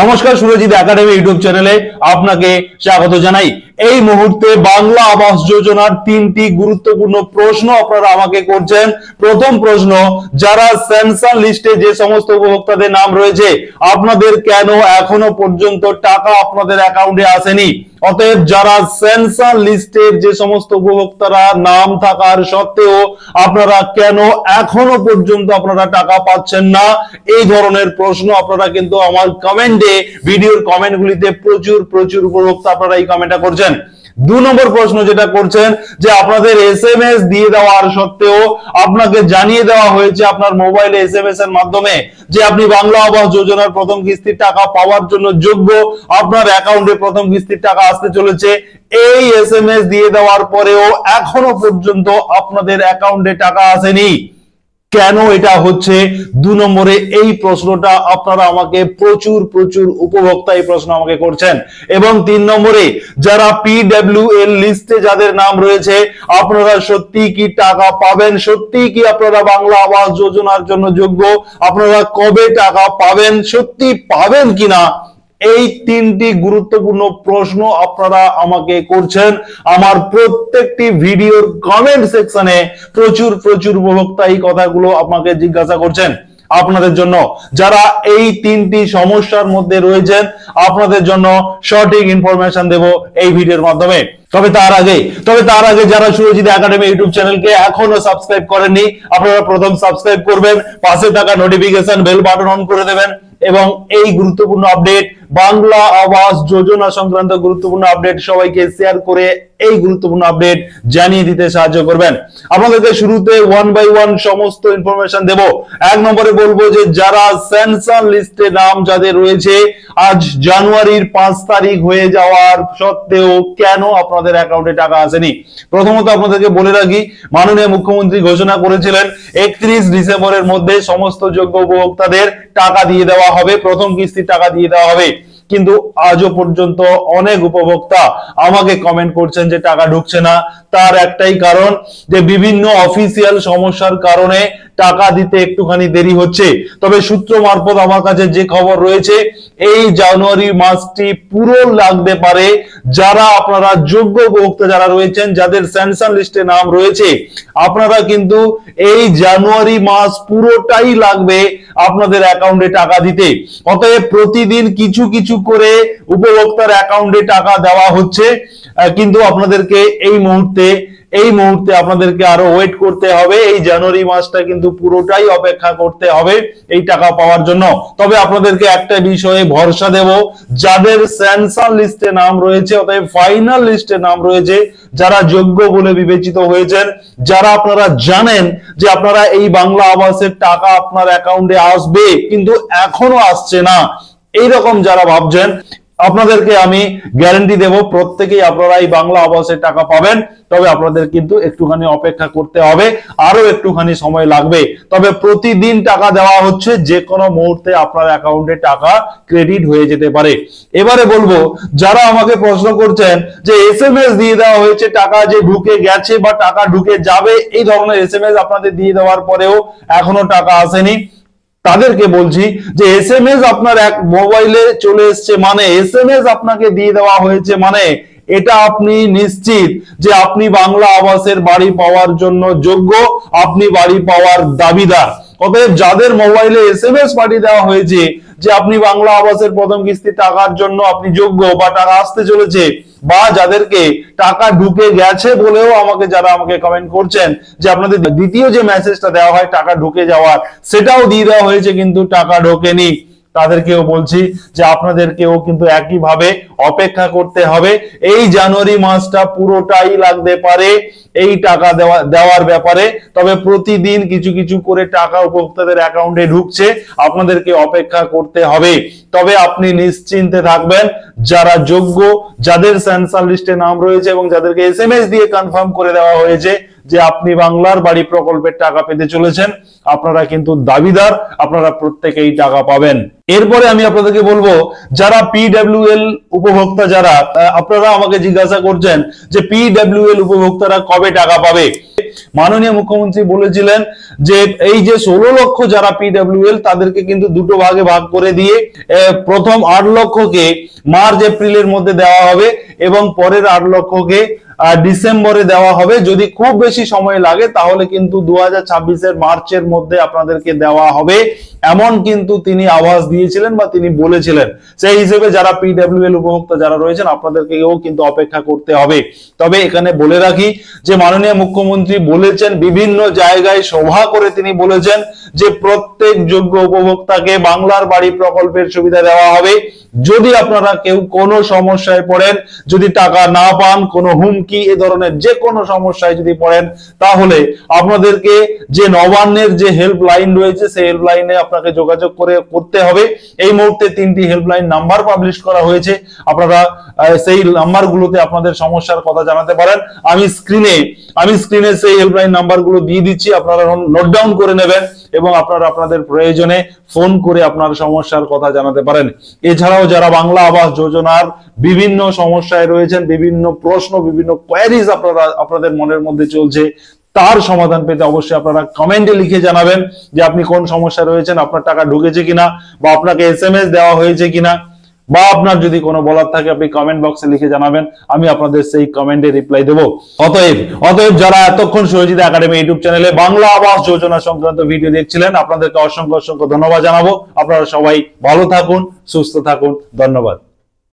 নমস্কার, Surajit academy YouTube চ্যানেলে আপনাকে স্বাগত জানাই। এই মুহূর্তে বাংলা আবাস যোজনার তিনটি গুরুত্বপূর্ণ প্রশ্ন আপনারা আমাকে করছেন। প্রথম প্রশ্ন, যারা সেন্সাস লিস্টে যে সমস্ত উপভোক্তাদের নাম রয়েছে, আপনাদের কেন এখনো পর্যন্ত টাকা আপনাদের অ্যাকাউন্টে আসেনি? অতএব যারা সেন্সাস লিস্টের যে সমস্ত উপভোক্তারা নাম থাকার সত্ত্বেও আপনারা কেন এখনো পর্যন্ত আপনারা টাকা পাচ্ছেন না, এই ধরনের প্রশ্ন আপনারা কিন্তু আমার কমেন্টে, ভিডিওর কমেন্টগুলিতে প্রচুর উপভোক্তা আপনারা এই কমেন্টটা করছেন। 2 নম্বর প্রশ্ন যেটা করছেন যে আপনাদের এসএমএস দিয়ে দেওয়ার সত্ত্বেও আপনাকে জানিয়ে দেওয়া হয়েছে আপনার মোবাইলে এসএমএস এর মাধ্যমে যে আপনি বাংলা আবাস যোজনার প্রথম কিস্তির টাকা পাওয়ার জন্য যোগ্য, আপনার অ্যাকাউন্টে প্রথম কিস্তির টাকা আসতে চলেছে। এই এসএমএস দিয়ে দেওয়ার পরেও এখনো পর্যন্ত আপনাদের অ্যাকাউন্টে টাকা আসেনি। কেন এটা হচ্ছে? 2 নম্বরে এই প্রশ্নটা আপনারা আমাকে প্রচুর উপভোক্তা এই প্রশ্ন আমাকে করছেন। এবং 3 নম্বরে যারা পিডব্লিউএল লিস্টে যাদের নাম রয়েছে, আপনারা সত্যি কি টাকা পাবেন? সত্যি কি আপনারা বাংলা আবাস যোজনার জন্য যোগ্য? আপনারা কবে টাকা পাবেন? সত্যি পাবেন কিনা? এই তিনটি গুরুত্বপূর্ণ প্রশ্ন আপনারা আমাকে করছেন। আমার প্রত্যেকটি ভিডিওর কমেন্ট সেকশনে প্রচুর উপভোক্তা এই কথাগুলো আমাকে জিজ্ঞাসা করছেন। আপনাদের জন্য যারা এই তিনটি সমস্যার মধ্যে রয়েছেন, আপনাদের জন্য সঠিক ইনফরমেশন দেব এই ভিডিওর মাধ্যমে। তবে তার আগে যারা সুরজিৎ একাডেমি ইউটিউব চ্যানেলকে এখনো সাবস্ক্রাইব করেননি, আপনারা প্রথম সাবস্ক্রাইব করবেন, পাশে থাকা নোটিফিকেশন বেল বাটন অন করে দেবেন এবং এই গুরুত্বপূর্ণ আপডেট, বাংলা আবাস যোজনা সংক্রান্ত গুরুত্বপূর্ণ আপডেট সবাইকে শেয়ার করে এই গুরুত্বপূর্ণ আপডেট জানিয়ে দিতে সাহায্য করবেন। আপনাদেরকে শুরুতে 1 বাই 1 সমস্ত ইনফরমেশন দেব। 1 নম্বরে বলবো যে যারা সেন্সাস লিস্টে নাম যাদের রয়েছে, আজ জানুয়ারির 5 তারিখ হয়ে যাওয়ার সত্ত্বেও কেন আপনাদের অ্যাকাউন্টে টাকা আসেনি? প্রথমত আপনাদেরকে বলে রাখি, মাননীয় মুখ্যমন্ত্রী ঘোষণা করেছিলেন 31 ডিসেম্বরের মধ্যে সমস্ত যোগ্য উপভোক্তাদের টাকা দিয়ে দেওয়া হবে, প্রথম কিস্তির টাকা দিয়ে দেওয়া হবে। কিন্তু আজও পর্যন্ত অনেক উপভোক্তা আমাকে কমেন্ট করছেন যে টাকা ঢুকছে না। তার একটাই কারণ যে বিভিন্ন অফিসিয়াল সমস্যার কারণে টাকা দিতে একটুখানি দেরি হচ্ছে। তবে সূত্র মারফত আমার কাছে যে খবর রয়েছে, এই জানুয়ারি মাসটি পুরো লাগতে পারে। যারা আপনারা যোগ্য উপভোক্তা যারা রয়েছেন, যাদের সেন্সাস লিস্টে নাম রয়েছে, আপনারা কিন্তু এই জানুয়ারি মাস পুরোটাই লাগবে আপনাদের অ্যাকাউন্টে টাকা দিতে। অতএব প্রতিদিন কিছু করে উপভোক্তার অ্যাকাউন্টে টাকা দেওয়া হচ্ছে, কিন্তু আপনাদেরকে এই মুহূর্তে আপনাদেরকে আরো ওয়েট করতে হবে। এই জানুয়ারি মাসটা কিন্তু পুরোটাই অপেক্ষা করতে হবে এই টাকা পাওয়ার জন্য। তবে আপনাদেরকে একটা বিষয়ে ভরসা দেব, যাদের সেন্সাস লিস্টে নাম রয়েছে, অতএব ফাইনাল লিস্টে নাম রয়েছে, যারা যোগ্য বলে বিবেচিত হয়েছেন, যারা আপনারা জানেন যে আপনারা এই বাংলা আবাসের টাকা আপনার অ্যাকাউন্টে আসবে কিন্তু এখনো আসছে না, এইরকম যারা ভাবছেন, আপনাদেরকে আমি গ্যারান্টি দেব প্রত্যেকেই আপনারা এই বাংলা আবাসের টাকা পাবেন। তবে আপনাদের কিন্তু একটুখানি অপেক্ষা করতে হবে, আরো একটুখানি সময় লাগবে। তবে প্রতিদিন টাকা দেওয়া হচ্ছে, যে কোনো মুহূর্তে আপনার অ্যাকাউন্টে টাকা ক্রেডিট হয়ে যেতে পারে। এবারে বলবো, যারা আমাকে প্রশ্ন করছেন যে এসএমএস দিয়ে দেওয়া হয়েছে, টাকা যে ঢুকে গেছে বা টাকা ঢুকে যাবে, এই ধরনের এসএমএস আপনাদের দিয়ে দেওয়ার পরেও এখনো টাকা আসেনি, তাদেরকে বলছি যে এসএমএস আপনার এক মোবাইলে চলে এসছে মানে, এসএমএস আপনাকে দিয়ে দেওয়া হয়েছে মানে এটা আপনি নিশ্চিত যে আপনি বাংলা আবাসের বাড়ি পাওয়ার জন্য যোগ্য, আপনি বাড়ি পাওয়ার দাবিদার। অতএব যাদের মোবাইলে এসএমএস পাঠিয়ে দেওয়া হয়েছে যে আপনি বাংলা আবাসের প্রথম কিস্তির টাকার জন্য আপনি যোগ্য বা টাকা আসতে চলেছে, বা যাদেরকে টাকা ঢুকে গেছে বলেও যারা আমাকে কমেন্ট করছেন যে আপনাদের দ্বিতীয় যে মেসেজটা দেওয়া হয় টাকা ঢুকে যাওয়ার, সেটাও দিয়ে দেওয়া হয়েছে কিন্তু টাকা ঢোকেনি, তাদেরকেও বলছি যে আপনাদেরকেও কিন্তু একইভাবে অপেক্ষা করতে হবে। এই জানুয়ারি মাসটা পুরোটাই লাগতে পারে এই টাকা দেওয়ার ব্যাপারে। তবে প্রতিদিন কিছু করে টাকা উপভোক্তাদের অ্যাকাউন্টে ঢুকছে, আপনাদেরকে অপেক্ষা করতে হবে। তবে আপনি নিশ্চিন্তে থাকবেন, যারা যোগ্য, যাদের সেন্সাস লিস্টে নাম রয়েছে এবং যাদেরকে এসএমএস দিয়ে কনফার্ম করে দেওয়া হয়েছে যে আপনি বাংলার বাড়ি প্রকল্পের টাকা পেতে চলেছেন, আপনারা কিন্তু দাবিদার, আপনারা প্রত্যেকেই টাকা পাবেন। এরপরে আমি আপনাদেরকে বলবো, যারা পিডব্লিউএল উপভোক্তা, যারা আপনারা আমাকে জিজ্ঞাসা করছেন যে পিডব্লিউএল উপভোক্তারা কবে টাকা পাবে। মাননীয় মুখ্যমন্ত্রী বলেছিলেন যে এই যে 16 লক্ষ যারা পিডব্লিউএল, তাদেরকে কিন্তু দুটো ভাগে ভাগ করে দিয়ে প্রথম 8 লক্ষকে মার্চ এপ্রিলের মধ্যে দেওয়া হবে এবং পরের 8 লক্ষকে ডিসেম্বরে দেওয়া হবে। যদি খুব বেশি সময় লাগে তাহলে কিন্তু 2026-এর মার্চের মধ্যে আপনাদেরকে দেওয়া হবে, এমন কিন্তু তিনি আভাস দিয়েছিলেন বা তিনি বলেছিলেন। সেই হিসেবে যারা পিডব্লিউএল উপভোক্তা যারা রয়েছেন, আপনাদেরকেও কিন্তু অপেক্ষা করতে হবে। তবে এখানে বলে রাখি যে মাননীয় মুখ্যমন্ত্রী বলেছেন, বিভিন্ন জায়গায় সভা করে তিনি বলেছেন যে প্রত্যেক যোগ্য উপভোক্তাকে বাংলার বাড়ি প্রকল্পের সুবিধা দেওয়া হবে। যদি আপনারা কেউ কোনো সমস্যায় পড়েন, যদি টাকা না পান, কোনো হুমকি এ ধরনের যে কোনো সমস্যায় যদি পড়েন, তাহলে আপনাদেরকে যে নবান্নের যে হেল্পলাইন রয়েছে সেই হেল্পলাইনে আপনাকে যোগাযোগ করতে হবে। এই মুহূর্তে 3টি হেল্পলাইন নাম্বার পাবলিশ করা হয়েছে, আপনারা সেই নাম্বারগুলোতে আপনাদের সমস্যার কথা জানাতে পারেন। আমি স্ক্রিনে সেই হেল্পলাইন নাম্বারগুলো দিয়ে দিচ্ছি, আপনারা নোট ডাউন করে নেবেন এবং আপনারা আপনাদের প্রয়োজনে ফোন করে আপনার সমস্যার কথা জানাতে পারেন। এছাড়াও যারা বাংলা আবাস যোজনার বিভিন্ন সমস্যায় রয়েছেন, বিভিন্ন প্রশ্ন, বিভিন্ন কোয়েরিজ আপনাদের মনের মধ্যে চলছে, তার সমাধান পেতে অবশ্যই আপনারা কমেন্টে লিখে জানাবেন যে আপনি কোন সমস্যা রয়েছেন, আপনার টাকা ঢুকেছে কিনা, বা আপনাকে SMS দেওয়া হয়েছে কিনা, বা আপনার যদি কোনো বলার থাকে আপনি কমেন্ট বক্সে লিখে জানাবেন, আমি আপনাদের সেই কমেন্টে রিপ্লাই দেবো। অতএব যারা এতক্ষণ সহজিৎ একাডেমি ইউটিউব চ্যানেলে বাংলা আবাস যোজনা সংক্রান্ত ভিডিও দেখছিলেন, আপনাদেরকে অসংখ্য ধন্যবাদ জানাবো। আপনারা সবাই ভালো থাকুন, সুস্থ থাকুন, ধন্যবাদ।